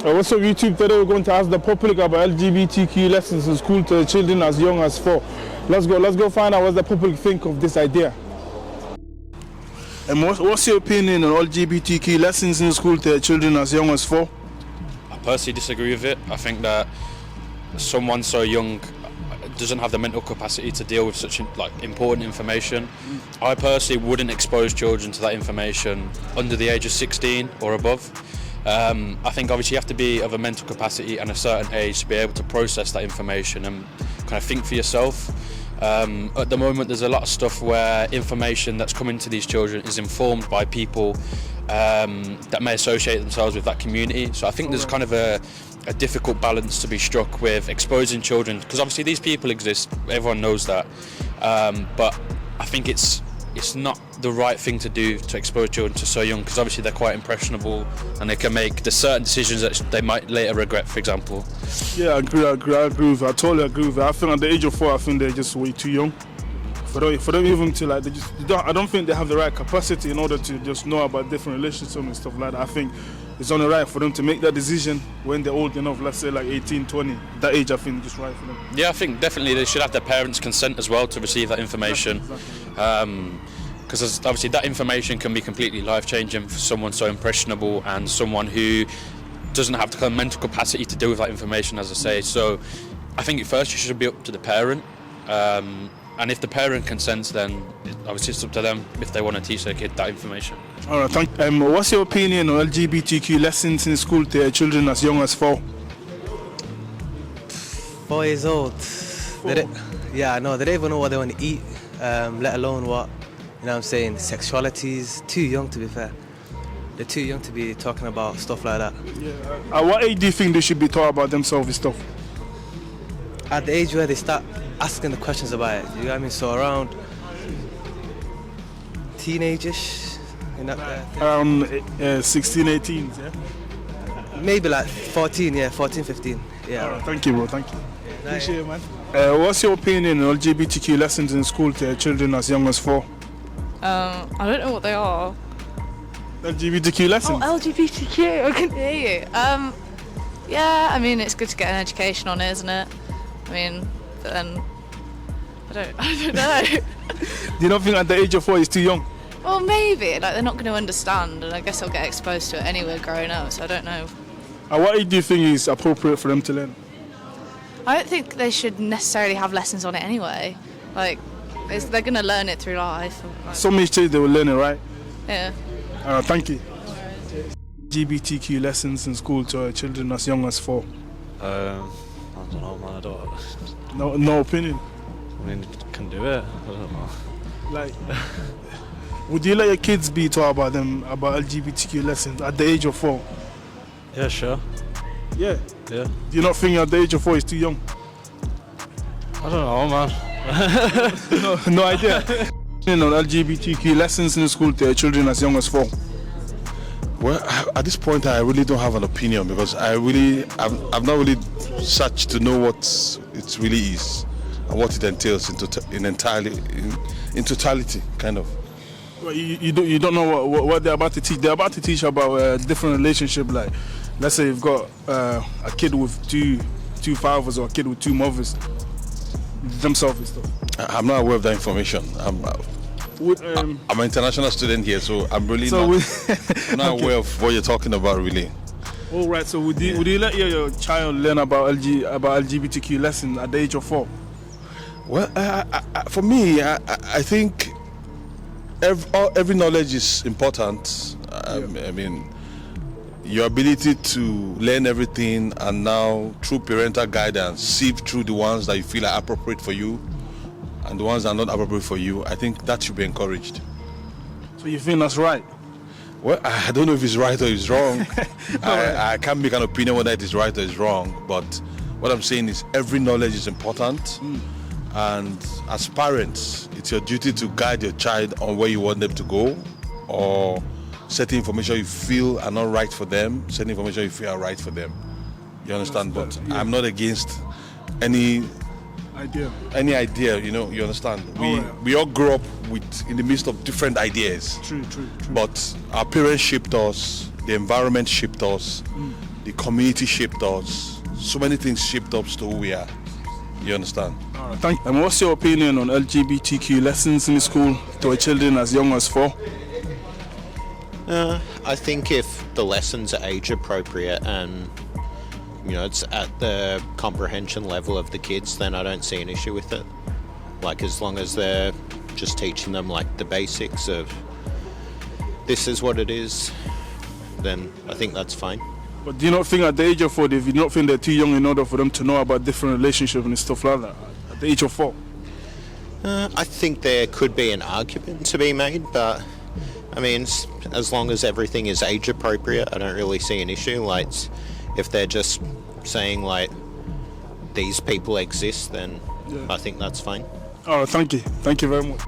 What's up, YouTube? Today we're going to ask the public about LGBTQ lessons in school to children as young as 4. Let's go find out what the public think of this idea. And what's your opinion on LGBTQ lessons in school to children as young as 4? I personally disagree with it. I think that someone so young doesn't have the mental capacity to deal with such important information. I personally wouldn't expose children to that information under the age of 16 or above. I think obviously you have to be of a mental capacity and a certain age to be able to process that information and kind of think for yourself. At the moment there's a lot of stuff where information that's coming to these children is informed by people that may associate themselves with that community. So I think there's kind of a difficult balance to be struck with exposing children, because obviously these people exist, everyone knows that, but I think it's not the right thing to do to expose children to so young, because obviously they're quite impressionable and they can make the certain decisions that they might later regret, for example. Yeah, I agree with it. I totally agree with it. I think at the age of 4, I think they're just way too young. For them even to I don't think they have the right capacity in order to just know about different relationships and stuff like that. I think it's only right for them to make that decision when they're old enough, let's say like 18, 20. That age, I think, is just right for them. Yeah, I think definitely they should have their parents' consent as well to receive that information. Exactly. Because obviously that information can be completely life-changing for someone so impressionable and someone who doesn't have the kind of mental capacity to deal with that information, as I say. So I think first you should be up to the parent. And if the parent consents, then obviously it's up to them if they want to teach their kid that information. All right, thank you. What's your opinion on LGBTQ lessons in school to children as young as 4? 4 years old. I know. They don't even know what they want to eat, let alone what, saying, sexuality is too young, to be fair. They're too young to be talking about stuff like that. Yeah. At what age do you think they should be taught about themselves and stuff? At the age where they start asking the questions about it, you know what I mean? So around teenagers, 16, 18, yeah? Maybe like 14, 15, yeah. All right, thank you, bro, thank you. Appreciate it, man. What's your opinion on LGBTQ lessons in school to children as young as 4? I don't know what they are. LGBTQ lessons? Oh, LGBTQ, I can hear you. Yeah, I mean, it's good to get an education on it, isn't it? I mean, but then, I don't know. Do you not think at the age of 4 is too young? Well, maybe, they're not going to understand, and I guess they'll get exposed to it anyway growing up, so I don't know. At what age do you think is appropriate for them to learn? I don't think they should necessarily have lessons on it anyway. They're going to learn it through life. Some age they will learn it, right? Yeah. Thank you. LGBTQ lessons in school to children as young as 4. I don't know, man. I don't. No opinion. I mean, can do it. I don't know. Would you let your kids be taught about LGBTQ lessons at the age of 4? Yeah, sure. Yeah. Yeah. Do you not think at the age of 4 is too young? I don't know, man. No idea. On LGBTQ lessons in school to children as young as 4. Well, at this point, I really don't have an opinion because I've not really searched to know what it really is and what it entails in totality, kind of. Well, you don't know what they're about to teach. They're about to teach about different relationship. Like, let's say you've got a kid with two fathers or a kid with 2 mothers themselves and stuff. I'm not aware of that information. I'm an international student here, so I'm really not aware of what you're talking about, really. All right. So would you let your child learn about LGBTQ lessons at the age of 4? Well, for me, I think every knowledge is important. I mean, your ability to learn everything and now through parental guidance, sift through the ones that you feel are appropriate for you and the ones that are not appropriate for you, I think that should be encouraged. So you think that's right? Well, I don't know if it's right or it's wrong. I can't make an opinion whether it is right or it's wrong, but what I'm saying is every knowledge is important. And as parents, it's your duty to guide your child on where you want them to go, or certain information you feel are not right for them, certain information you feel are right for them. You understand? But I'm not against any idea, you understand? We all grew up in the midst of different ideas. True. But our parents shaped us, the environment shaped us, the community shaped us. So many things shaped us to who we are. You understand? All right, thank you. And what's your opinion on LGBTQ lessons in the school to our children as young as 4? I think if the lessons are age appropriate and it's at the comprehension level of the kids, then I don't see an issue with it. Like, as long as they're just teaching them like the basics of this is what it is, then I think that's fine. But do you not think at the age of 4, do you not think they're too young in order for them to know about different relationships and stuff like that? At the age of 4? I think there could be an argument to be made, but I mean, as long as everything is age appropriate, I don't really see an issue. Like, if they're just saying like these people exist, then I think that's fine. All right, thank you. Thank you very much.